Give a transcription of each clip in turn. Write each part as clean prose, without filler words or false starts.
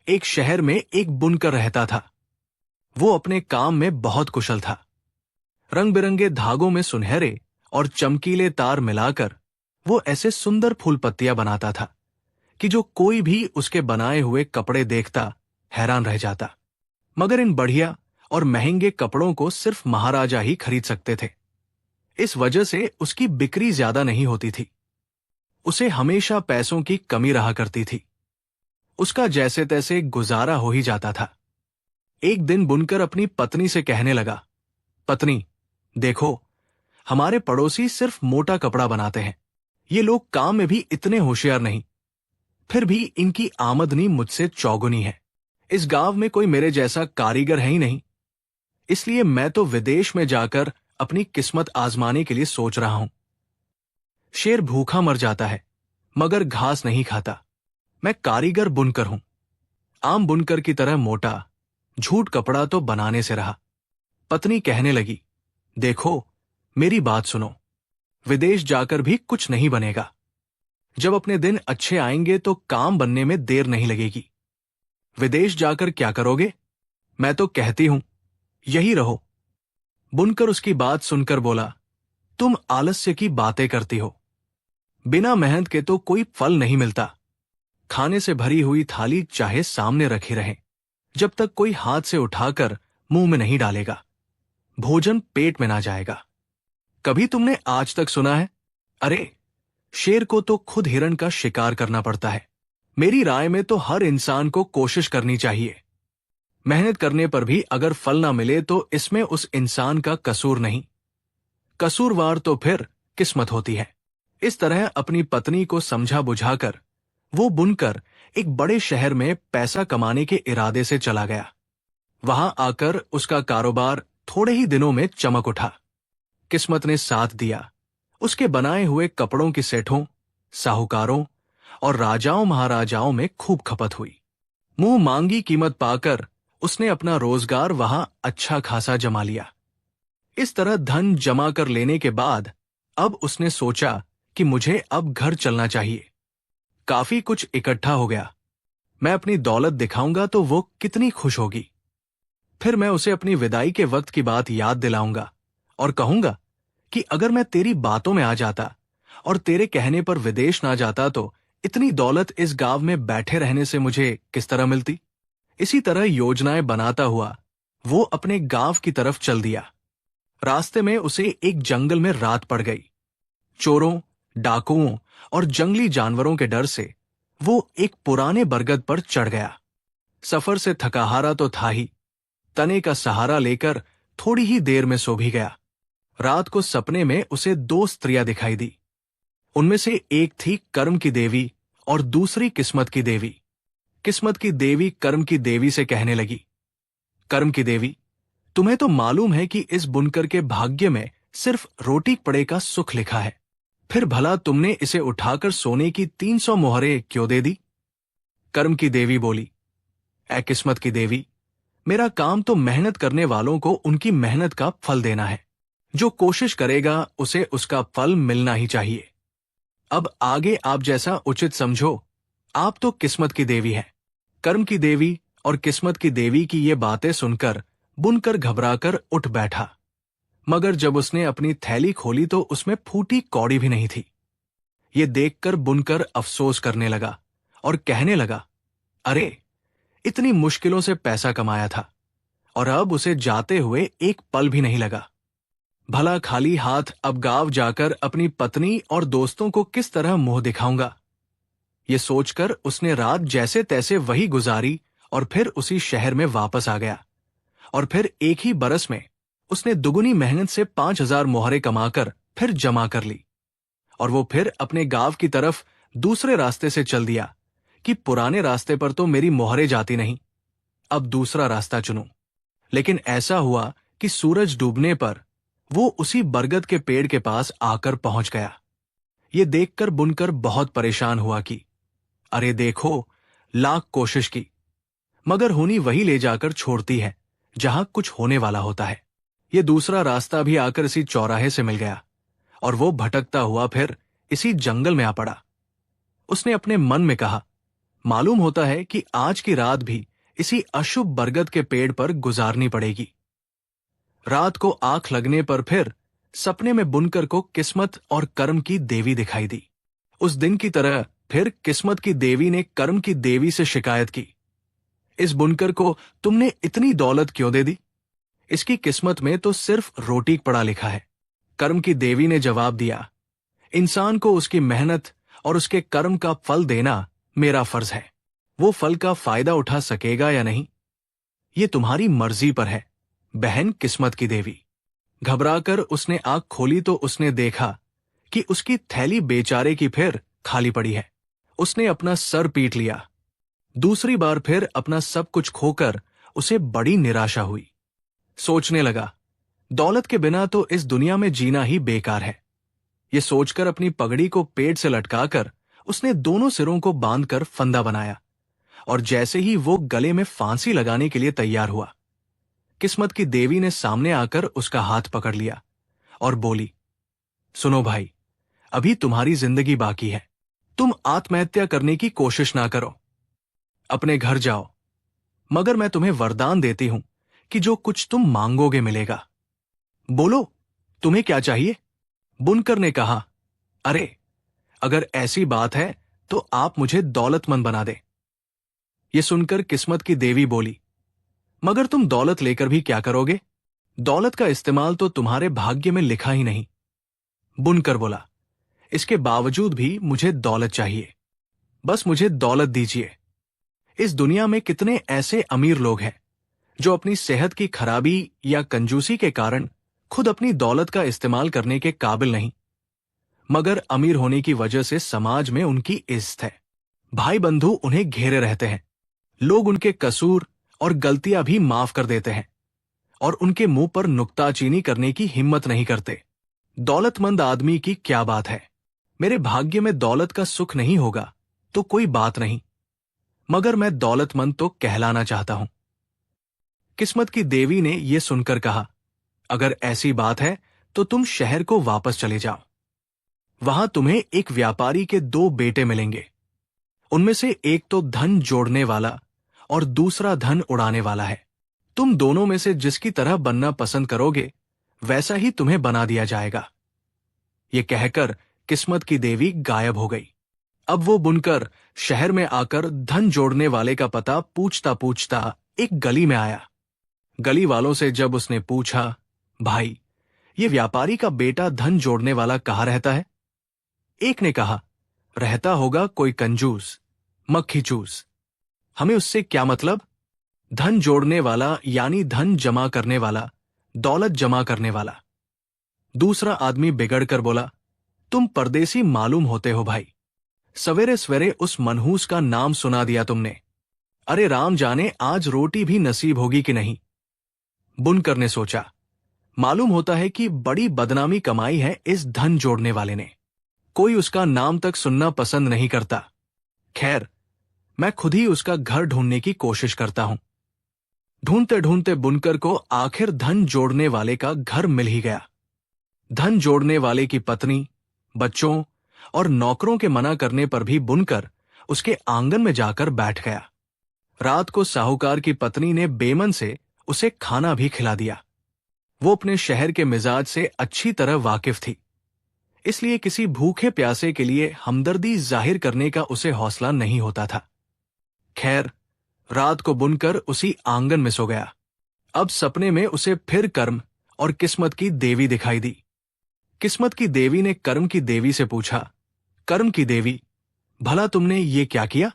एक शहर में एक बुनकर रहता था। वो अपने काम में बहुत कुशल था। रंग बिरंगे धागों में सुनहरे और चमकीले तार मिलाकर वो ऐसे सुंदर फूल पत्तियां बनाता था कि जो कोई भी उसके बनाए हुए कपड़े देखता हैरान रह जाता। मगर इन बढ़िया और महंगे कपड़ों को सिर्फ महाराजा ही खरीद सकते थे। इस वजह से उसकी बिक्री ज्यादा नहीं होती थी। उसे हमेशा पैसों की कमी रहा करती थी। उसका जैसे तैसे गुजारा हो ही जाता था। एक दिन बुनकर अपनी पत्नी से कहने लगा, पत्नी, देखो, हमारे पड़ोसी सिर्फ मोटा कपड़ा बनाते हैं। ये लोग काम में भी इतने होशियार नहीं, फिर भी इनकी आमदनी मुझसे चौगुनी है। इस गांव में कोई मेरे जैसा कारीगर है ही नहीं। इसलिए मैं तो विदेश में जाकर अपनी किस्मत आजमाने के लिए सोच रहा हूं। शेर भूखा मर जाता है मगर घास नहीं खाता। मैं कारीगर बुनकर हूं। आम बुनकर की तरह मोटा झूठ कपड़ा तो बनाने से रहा। पत्नी कहने लगी, देखो, मेरी बात सुनो, विदेश जाकर भी कुछ नहीं बनेगा। जब अपने दिन अच्छे आएंगे तो काम बनने में देर नहीं लगेगी। विदेश जाकर क्या करोगे? मैं तो कहती हूं, यही रहो। बुनकर उसकी बात सुनकर बोला, तुम आलस्य की बातें करती हो। बिना मेहनत के तो कोई फल नहीं मिलता। खाने से भरी हुई थाली चाहे सामने रखी रहे, जब तक कोई हाथ से उठाकर मुंह में नहीं डालेगा, भोजन पेट में ना जाएगा। कभी तुमने आज तक सुना है? अरे, शेर को तो खुद हिरण का शिकार करना पड़ता है। मेरी राय में तो हर इंसान को कोशिश करनी चाहिए। मेहनत करने पर भी अगर फल ना मिले तो इसमें उस इंसान का कसूर नहीं, कसूरवार तो फिर किस्मत होती है। इस तरह अपनी पत्नी को समझा बुझाकर वो बुनकर एक बड़े शहर में पैसा कमाने के इरादे से चला गया। वहां आकर उसका कारोबार थोड़े ही दिनों में चमक उठा। किस्मत ने साथ दिया। उसके बनाए हुए कपड़ों की सेठों, साहूकारों और राजाओं महाराजाओं में खूब खपत हुई। मुंह मांगी कीमत पाकर उसने अपना रोजगार वहां अच्छा खासा जमा लिया। इस तरह धन जमा कर लेने के बाद अब उसने सोचा कि मुझे अब घर चलना चाहिए। काफी कुछ इकट्ठा हो गया। मैं अपनी दौलत दिखाऊंगा तो वो कितनी खुश होगी। फिर मैं उसे अपनी विदाई के वक्त की बात याद दिलाऊंगा और कहूंगा कि अगर मैं तेरी बातों में आ जाता और तेरे कहने पर विदेश ना जाता तो इतनी दौलत इस गांव में बैठे रहने से मुझे किस तरह मिलती। इसी तरह योजनाएं बनाता हुआ वो अपने गांव की तरफ चल दिया। रास्ते में उसे एक जंगल में रात पड़ गई। चोरों, डाकुओं और जंगली जानवरों के डर से वो एक पुराने बरगद पर चढ़ गया। सफर से थकाहारा तो था ही, तने का सहारा लेकर थोड़ी ही देर में सो भी गया। रात को सपने में उसे दो स्त्रियां दिखाई दी। उनमें से एक थी कर्म की देवी और दूसरी किस्मत की देवी। किस्मत की देवी कर्म की देवी से कहने लगी, कर्म की देवी, तुम्हें तो मालूम है कि इस बुनकर के भाग्य में सिर्फ रोटी कपड़े का सुख लिखा है, फिर भला तुमने इसे उठाकर सोने की 300 मोहरें क्यों दे दी? कर्म की देवी बोली, ऐ किस्मत की देवी, मेरा काम तो मेहनत करने वालों को उनकी मेहनत का फल देना है। जो कोशिश करेगा उसे उसका फल मिलना ही चाहिए। अब आगे आप जैसा उचित समझो। आप तो किस्मत की देवी हैं। कर्म की देवी और किस्मत की देवी की ये बातें सुनकर बुनकर घबराकर उठ बैठा। मगर जब उसने अपनी थैली खोली तो उसमें फूटी कौड़ी भी नहीं थी। ये देखकर बुनकर अफसोस करने लगा और कहने लगा, अरे, इतनी मुश्किलों से पैसा कमाया था और अब उसे जाते हुए एक पल भी नहीं लगा। भला खाली हाथ अब गांव जाकर अपनी पत्नी और दोस्तों को किस तरह मुंह दिखाऊंगा। ये सोचकर उसने रात जैसे तैसे वही गुजारी और फिर उसी शहर में वापस आ गया। और फिर एक ही बरस में उसने दुगुनी मेहनत से 5000 मोहरें कमाकर फिर जमा कर ली। और वो फिर अपने गांव की तरफ दूसरे रास्ते से चल दिया कि पुराने रास्ते पर तो मेरी मोहरें जाती नहीं, अब दूसरा रास्ता चुनूं। लेकिन ऐसा हुआ कि सूरज डूबने पर वो उसी बरगद के पेड़ के पास आकर पहुंच गया। ये देखकर बुनकर बहुत परेशान हुआ कि अरे देखो, लाख कोशिश की मगर होनी वही ले जाकर छोड़ती है जहां कुछ होने वाला होता है। ये दूसरा रास्ता भी आकर इसी चौराहे से मिल गया और वो भटकता हुआ फिर इसी जंगल में आ पड़ा। उसने अपने मन में कहा, मालूम होता है कि आज की रात भी इसी अशुभ बरगद के पेड़ पर गुजारनी पड़ेगी। रात को आंख लगने पर फिर सपने में बुनकर को किस्मत और कर्म की देवी दिखाई दी। उस दिन की तरह फिर किस्मत की देवी ने कर्म की देवी से शिकायत की, इस बुनकर को तुमने इतनी दौलत क्यों दे दी? इसकी किस्मत में तो सिर्फ रोटी पड़ा लिखा है। कर्म की देवी ने जवाब दिया, इंसान को उसकी मेहनत और उसके कर्म का फल देना मेरा फर्ज है। वो फल का फायदा उठा सकेगा या नहीं, ये तुम्हारी मर्जी पर है, बहन किस्मत की देवी। घबराकर उसने आंख खोली तो उसने देखा कि उसकी थैली बेचारे की फिर खाली पड़ी है। उसने अपना सर पीट लिया। दूसरी बार फिर अपना सब कुछ खोकर उसे बड़ी निराशा हुई। सोचने लगा, दौलत के बिना तो इस दुनिया में जीना ही बेकार है। ये सोचकर अपनी पगड़ी को पेट से लटकाकर उसने दोनों सिरों को बांधकर फंदा बनाया, और जैसे ही वो गले में फांसी लगाने के लिए तैयार हुआ, किस्मत की देवी ने सामने आकर उसका हाथ पकड़ लिया और बोली, सुनो भाई, अभी तुम्हारी जिंदगी बाकी है। तुम आत्महत्या करने की कोशिश ना करो, अपने घर जाओ, मगर मैं तुम्हें वरदान देती हूं कि जो कुछ तुम मांगोगे मिलेगा। बोलो, तुम्हें क्या चाहिए? बुनकर ने कहा, अरे अगर ऐसी बात है तो आप मुझे दौलतमंद बना दे। ये सुनकर किस्मत की देवी बोली, मगर तुम दौलत लेकर भी क्या करोगे? दौलत का इस्तेमाल तो तुम्हारे भाग्य में लिखा ही नहीं। बुनकर बोला, इसके बावजूद भी मुझे दौलत चाहिए, बस मुझे दौलत दीजिए। इस दुनिया में कितने ऐसे अमीर लोग हैं जो अपनी सेहत की खराबी या कंजूसी के कारण खुद अपनी दौलत का इस्तेमाल करने के काबिल नहीं, मगर अमीर होने की वजह से समाज में उनकी इज्जत है। भाई बंधु उन्हें घेरे रहते हैं, लोग उनके कसूर और गलतियां भी माफ कर देते हैं और उनके मुंह पर नुक्ताचीनी करने की हिम्मत नहीं करते। दौलतमंद आदमी की क्या बात है, मेरे भाग्य में दौलत का सुख नहीं होगा तो कोई बात नहीं, मगर मैं दौलतमंद तो कहलाना चाहता हूं। किस्मत की देवी ने यह सुनकर कहा, अगर ऐसी बात है तो तुम शहर को वापस चले जाओ। वहां तुम्हें एक व्यापारी के 2 बेटे मिलेंगे। उनमें से एक तो धन जोड़ने वाला और दूसरा धन उड़ाने वाला है। तुम दोनों में से जिसकी तरह बनना पसंद करोगे वैसा ही तुम्हें बना दिया जाएगा। ये कहकर किस्मत की देवी गायब हो गई। अब वो बुनकर शहर में आकर धन जोड़ने वाले का पता पूछता पूछता एक गली में आया। गली वालों से जब उसने पूछा, भाई ये व्यापारी का बेटा धन जोड़ने वाला कहाँ रहता है? एक ने कहा, रहता होगा कोई कंजूस, मक्खी चूस। हमें उससे क्या मतलब? धन जोड़ने वाला यानी धन जमा करने वाला, दौलत जमा करने वाला। दूसरा आदमी बिगड़कर बोला, तुम परदेसी मालूम होते हो भाई, सवेरे सवेरे उस मनहूस का नाम सुना दिया तुमने। अरे राम जाने आज रोटी भी नसीब होगी कि नहीं। बुनकर ने सोचा, मालूम होता है कि बड़ी बदनामी कमाई है इस धन जोड़ने वाले ने, कोई उसका नाम तक सुनना पसंद नहीं करता। खैर, मैं खुद ही उसका घर ढूंढने की कोशिश करता हूं। ढूंढते ढूंढते बुनकर को आखिर धन जोड़ने वाले का घर मिल ही गया। धन जोड़ने वाले की पत्नी, बच्चों और नौकरों के मना करने पर भी बुनकर उसके आंगन में जाकर बैठ गया। रात को साहूकार की पत्नी ने बेमन से उसे खाना भी खिला दिया। वो अपने शहर के मिजाज से अच्छी तरह वाकिफ थी, इसलिए किसी भूखे प्यासे के लिए हमदर्दी जाहिर करने का उसे हौसला नहीं होता था। खैर, रात को बुनकर उसी आंगन में सो गया। अब सपने में उसे फिर कर्म और किस्मत की देवी दिखाई दी। किस्मत की देवी ने कर्म की देवी से पूछा, कर्म की देवी, भला तुमने ये क्या किया?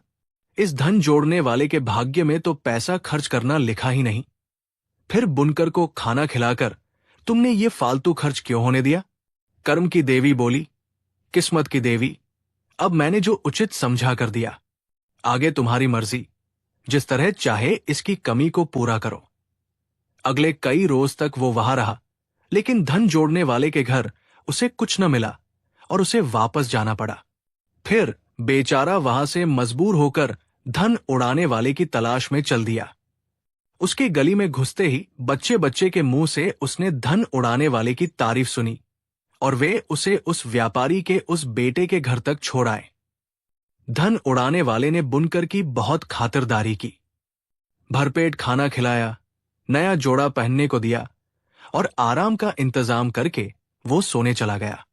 इस धन जोड़ने वाले के भाग्य में तो पैसा खर्च करना लिखा ही नहीं, फिर बुनकर को खाना खिलाकर तुमने ये फालतू खर्च क्यों होने दिया? कर्म की देवी बोली, किस्मत की देवी, अब मैंने जो उचित समझा कर दिया, आगे तुम्हारी मर्जी, जिस तरह चाहे इसकी कमी को पूरा करो। अगले कई रोज तक वो वहां रहा, लेकिन धन जोड़ने वाले के घर उसे कुछ न मिला और उसे वापस जाना पड़ा। फिर बेचारा वहां से मजबूर होकर धन उड़ाने वाले की तलाश में चल दिया। उसके गली में घुसते ही बच्चे बच्चे के मुंह से उसने धन उड़ाने वाले की तारीफ सुनी और वे उसे उस व्यापारी के उस बेटे के घर तक छोड़ आए। धन उड़ाने वाले ने बुनकर की बहुत खातिरदारी की, भरपेट खाना खिलाया, नया जोड़ा पहनने को दिया और आराम का इंतजाम करके वो सोने चला गया।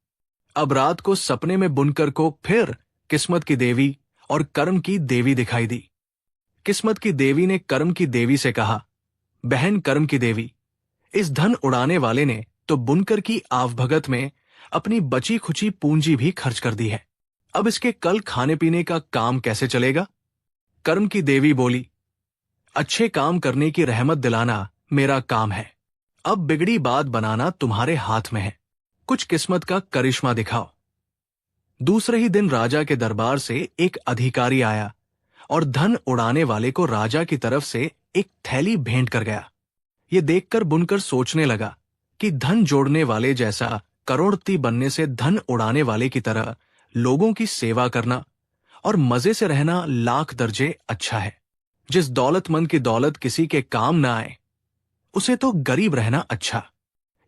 अब रात को सपने में बुनकर को फिर किस्मत की देवी और कर्म की देवी दिखाई दी। किस्मत की देवी ने कर्म की देवी से कहा, बहन कर्म की देवी, इस धन उड़ाने वाले ने तो बुनकर की आवभगत में अपनी बची खुची पूंजी भी खर्च कर दी है। अब इसके कल खाने पीने का काम कैसे चलेगा? कर्म की देवी बोली, अच्छे काम करने की रहमत दिलाना मेरा काम है। अब बिगड़ी बात बनाना तुम्हारे हाथ में है। कुछ किस्मत का करिश्मा दिखाओ। दूसरे ही दिन राजा के दरबार से एक अधिकारी आया और धन उड़ाने वाले को राजा की तरफ से एक थैली भेंट कर गया। ये देखकर बुनकर सोचने लगा कि धन जोड़ने वाले जैसा करोड़पति बनने से धन उड़ाने वाले की तरह लोगों की सेवा करना और मजे से रहना लाख दर्जे अच्छा है। जिस दौलतमंद की दौलत किसी के काम न आए, उसे तो गरीब रहना अच्छा।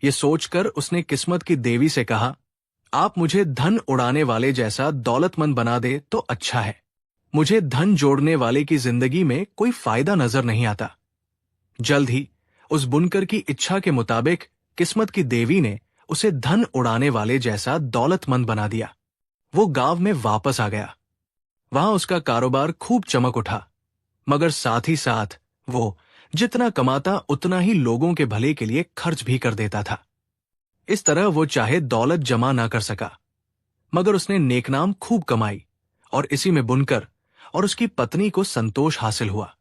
ये सोचकर उसने किस्मत की देवी से कहा, आप मुझे धन उड़ाने वाले जैसा दौलतमंद बना दे तो अच्छा है। मुझे धन जोड़ने वाले की जिंदगी में कोई फायदा नजर नहीं आता। जल्द ही उस बुनकर की इच्छा के मुताबिक किस्मत की देवी ने उसे धन उड़ाने वाले जैसा दौलतमंद बना दिया। वो गांव में वापस आ गया। वहां उसका कारोबार खूब चमक उठा, मगर साथ ही साथ वो जितना कमाता उतना ही लोगों के भले के लिए खर्च भी कर देता था। इस तरह वो चाहे दौलत जमा ना कर सका, मगर उसने नेकनाम खूब कमाई और इसी में बुनकर और उसकी पत्नी को संतोष हासिल हुआ।